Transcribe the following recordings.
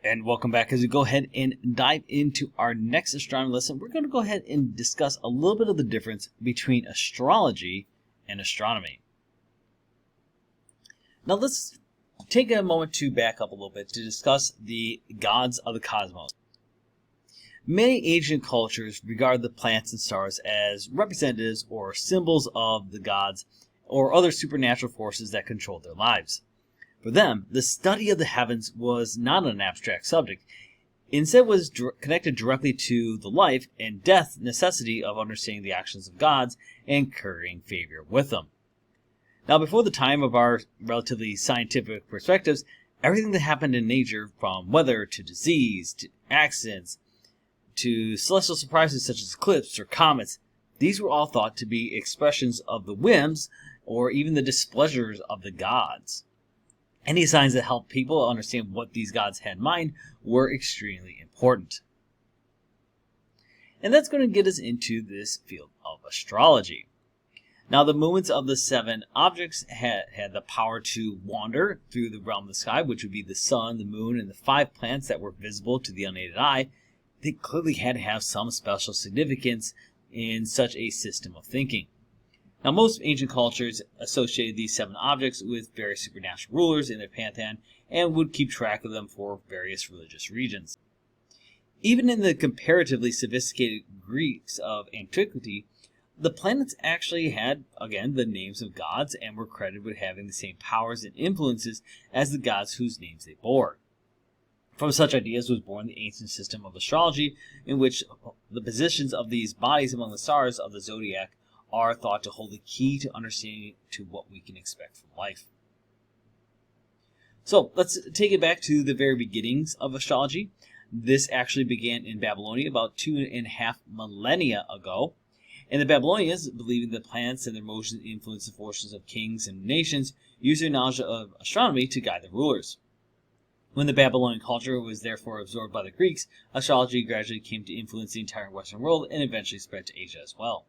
And welcome back. As we go ahead and dive into our next astronomy lesson, we're going to go ahead and discuss a little bit of the difference between astrology and astronomy. Now let's take a moment to back up a little bit to discuss the gods of the cosmos. Many ancient cultures regard the planets and stars as representatives or symbols of the gods or other supernatural forces that control their lives. For them, the study of the heavens was not an abstract subject. Instead, was connected directly to the life and death necessity of understanding the actions of gods and currying favor with them. Now, before the time of our relatively scientific perspectives, everything that happened in nature, from weather to disease to accidents to celestial surprises such as eclipses or comets, these were all thought to be expressions of the whims or even the displeasures of the gods. Any signs that helped people understand what these gods had in mind were extremely important. And that's going to get us into this field of astrology. Now, the movements of the seven objects had the power to wander through the realm of the sky, which would be the sun, the moon, and the 5 planets that were visible to the unaided eye. They clearly had to have some special significance in such a system of thinking. Now, most ancient cultures associated these 7 objects with various supernatural rulers in their pantheon and would keep track of them for various religious regions. Even in the comparatively sophisticated Greeks of antiquity, the planets actually had, again, the names of gods and were credited with having the same powers and influences as the gods whose names they bore. From such ideas was born the ancient system of astrology, in which the positions of these bodies among the stars of the zodiac are thought to hold the key to understanding to what we can expect from life. So let's take it back to the very beginnings of astrology. This actually began in Babylonia about 2.5 millennia ago. And the Babylonians, believing the planets and their motions influence the fortunes of kings and nations, used their knowledge of astronomy to guide the rulers. When the Babylonian culture was therefore absorbed by the Greeks, astrology gradually came to influence the entire Western world and eventually spread to Asia as well.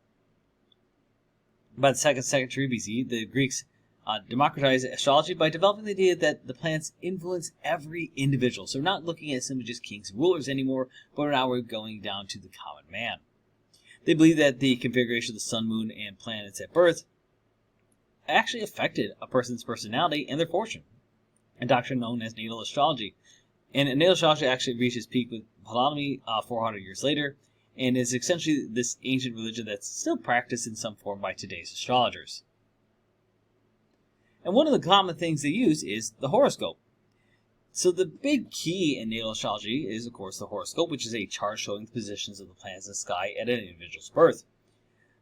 By the 2nd century BC, the Greeks democratized astrology by developing the idea that the planets influence every individual. So we're not looking at simply just kings and rulers anymore, but now we're going down to the common man. They believed that the configuration of the sun, moon, and planets at birth actually affected a person's personality and their fortune, a doctrine known as natal astrology. And natal astrology actually reached its peak with Ptolemy 400 years later, and is essentially this ancient religion that's still practiced in some form by today's astrologers. And one of the common things they use is the horoscope. So the big key in natal astrology is, of course, the horoscope, which is a chart showing the positions of the planets in the sky at an individual's birth.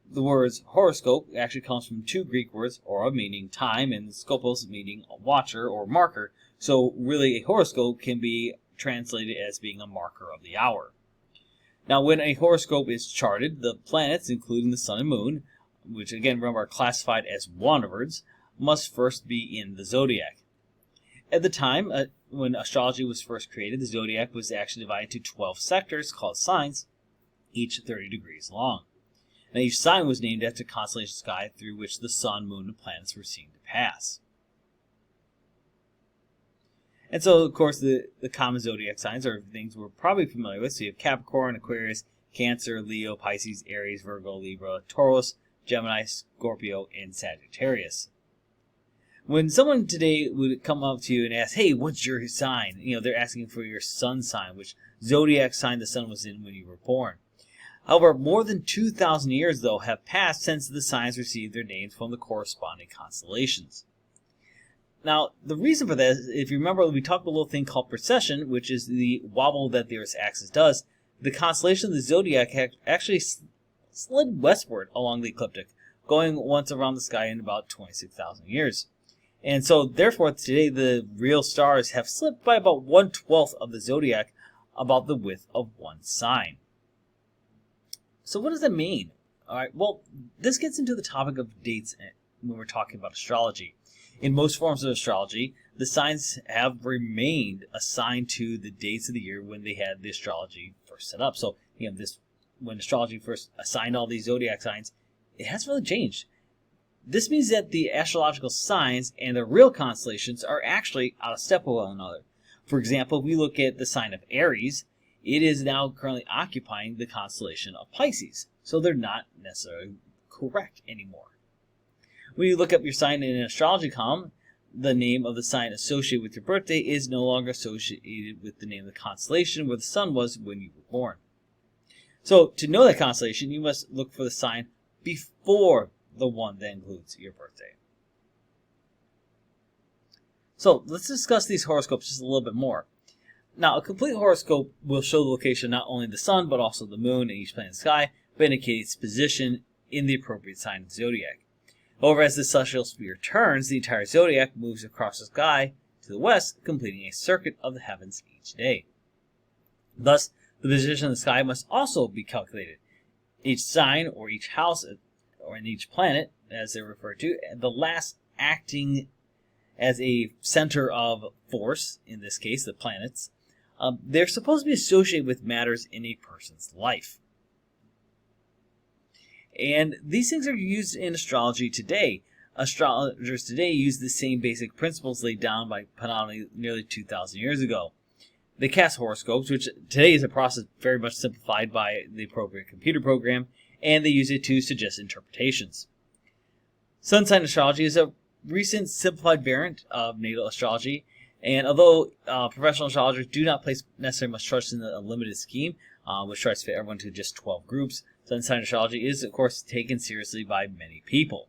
The words horoscope actually comes from 2 Greek words, hora meaning time and skopos meaning a watcher or marker. So really a horoscope can be translated as being a marker of the hour. Now, when a horoscope is charted, the planets, including the sun and moon, which again, remember, are classified as wanderers, must first be in the zodiac. At the time, when astrology was first created, the zodiac was actually divided into 12 sectors called signs, each 30 degrees long. Now, each sign was named after the constellation sky through which the sun, moon, and planets were seen to pass. And so, of course, the common zodiac signs are things we're probably familiar with. So you have Capricorn, Aquarius, Cancer, Leo, Pisces, Aries, Virgo, Libra, Taurus, Gemini, Scorpio, and Sagittarius. When someone today would come up to you and ask, hey, what's your sign? They're asking for your sun sign, which zodiac sign the sun was in when you were born. However, more than 2,000 years, though, have passed since the signs received their names from the corresponding constellations. Now, the reason for that is, if you remember, we talked about a little thing called precession, which is the wobble that the Earth's axis does. The constellation of the zodiac actually slid westward along the ecliptic, going once around the sky in about 26,000 years. And so, therefore, today the real stars have slipped by about 1/12 of the zodiac, about the width of one sign. So what does that mean? All right, well, this gets into the topic of dates when we're talking about astrology. In most forms of astrology, the signs have remained assigned to the dates of the year when they had the astrology first set up. So, when astrology first assigned all these zodiac signs, it hasn't really changed. This means that the astrological signs and the real constellations are actually out of step with one another. For example, if we look at the sign of Aries, it is now currently occupying the constellation of Pisces. So they're not necessarily correct anymore. When you look up your sign in an astrology column, the name of the sign associated with your birthday is no longer associated with the name of the constellation where the sun was when you were born. So to know that constellation, you must look for the sign before the one that includes your birthday. So let's discuss these horoscopes just a little bit more. Now, a complete horoscope will show the location not only of the sun, but also the moon and each planet in the sky, but indicate its position in the appropriate sign of the zodiac. However, as the celestial sphere turns, the entire zodiac moves across the sky to the west, completing a circuit of the heavens each day. Thus, the position of the sky must also be calculated. Each sign, or each house, or in each planet, as they're referred to, the last acting as a center of force, in this case, the planets, they're supposed to be associated with matters in a person's life. And these things are used in astrology today. Astrologers today use the same basic principles laid down by Ptolemy nearly 2,000 years ago. They cast horoscopes, which today is a process very much simplified by the appropriate computer program, and they use it to suggest interpretations. Sun sign astrology is a recent simplified variant of natal astrology, and although professional astrologers do not place necessarily much trust in a limited scheme, which tries to fit everyone to just 12 groups, sun sign astrology is, of course, taken seriously by many people.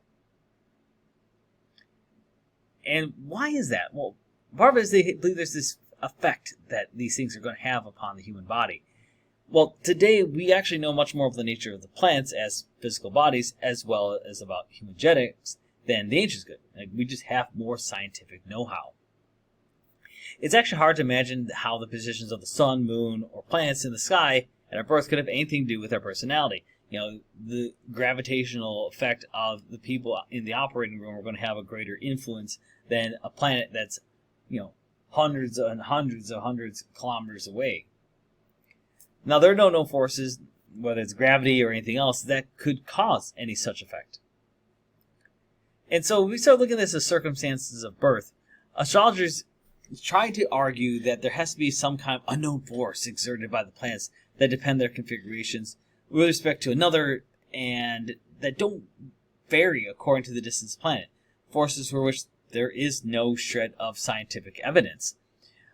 And why is that? Well, part of it is they believe there's this effect that these things are going to have upon the human body. Well, today we actually know much more of the nature of the planets as physical bodies, as well as about human genetics, than the ancients could. Like, we just have more scientific know-how. It's actually hard to imagine how the positions of the sun, moon, or planets in the sky at our birth could have anything to do with our personality. You know, the gravitational effect of the people in the operating room are going to have a greater influence than a planet that's, hundreds and hundreds of kilometers away. Now, there are no known forces, whether it's gravity or anything else, that could cause any such effect. And so when we start looking at this as circumstances of birth, astrologers try to argue that there has to be some kind of unknown force exerted by the planets that depend their configurations with respect to another and that don't vary according to the distance planet, forces for which there is no shred of scientific evidence.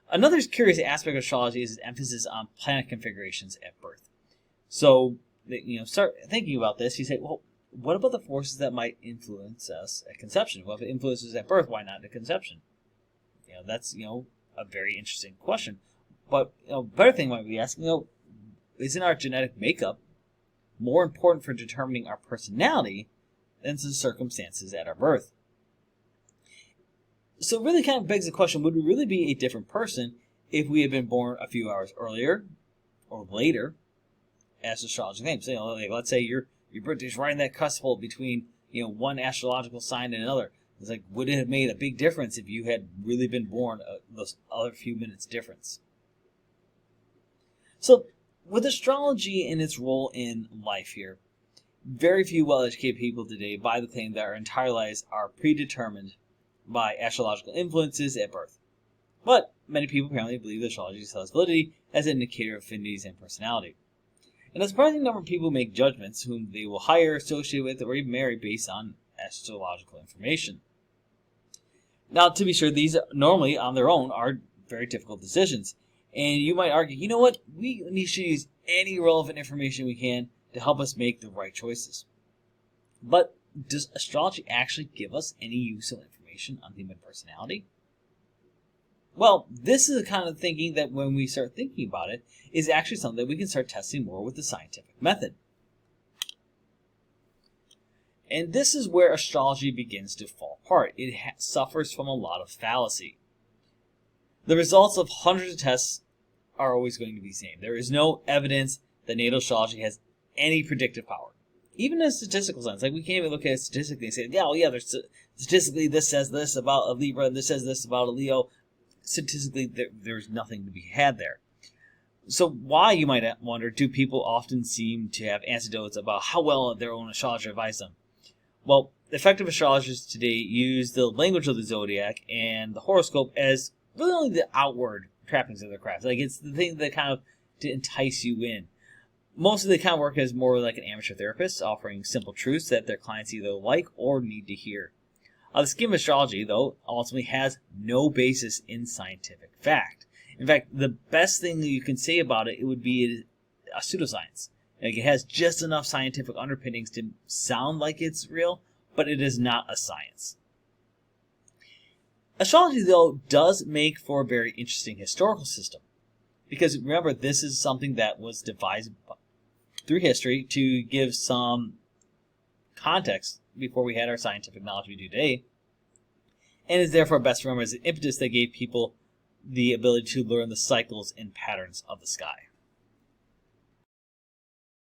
Another curious aspect of astrology is its emphasis on planet configurations at birth. So, start thinking about this. You say, well, what about the forces that might influence us at conception? Well, if it influences at birth, why not at conception? That's, a very interesting question. But, better thing might be asking, isn't our genetic makeup more important for determining our personality than the circumstances at our birth? So it really kind of begs the question, would we really be a different person if we had been born a few hours earlier or later, as astrology claims? Let's say your birthday is right in that cusp hole between one astrological sign and another. It's like, would it have made a big difference if you had really been born those other few minutes difference? So, with astrology and its role in life here, very few well-educated people today buy the claim that our entire lives are predetermined by astrological influences at birth. But many people apparently believe that astrology has validity as an indicator of affinities and personality. And a surprising number of people make judgments whom they will hire, associate with, or even marry based on astrological information. Now, to be sure, these normally on their own are very difficult decisions. And you might argue, you know what? We need to use any relevant information we can to help us make the right choices. But does astrology actually give us any useful information on human personality? Well, this is the kind of thinking that when we start thinking about it, is actually something that we can start testing more with the scientific method. And this is where astrology begins to fall apart. It suffers from a lot of fallacy. The results of hundreds of tests are always going to be the same. There is no evidence that natal astrology has any predictive power. Even in statistical sense, like we can't even look at it statistically and say, there's statistically this says this about a Libra, and this says this about a Leo. Statistically, there's nothing to be had there. So why, you might wonder, do people often seem to have anecdotes about how well their own astrologer advised them? Well, effective astrologers today use the language of the zodiac and the horoscope as really only the outward trappings of their craft. Like, it's the thing that kind of to entice you in. Most of the kind of work is more like an amateur therapist, offering simple truths that their clients either like or need to hear. The scheme of astrology, though, ultimately has no basis in scientific fact. In fact, the best thing that you can say about it, it would be a pseudoscience. Like, it has just enough scientific underpinnings to sound like it's real, but it is not a science. Astrology, though, does make for a very interesting historical system. Because remember, this is something that was devised through history to give some context before we had our scientific knowledge we do today. And is therefore best remembered as an impetus that gave people the ability to learn the cycles and patterns of the sky.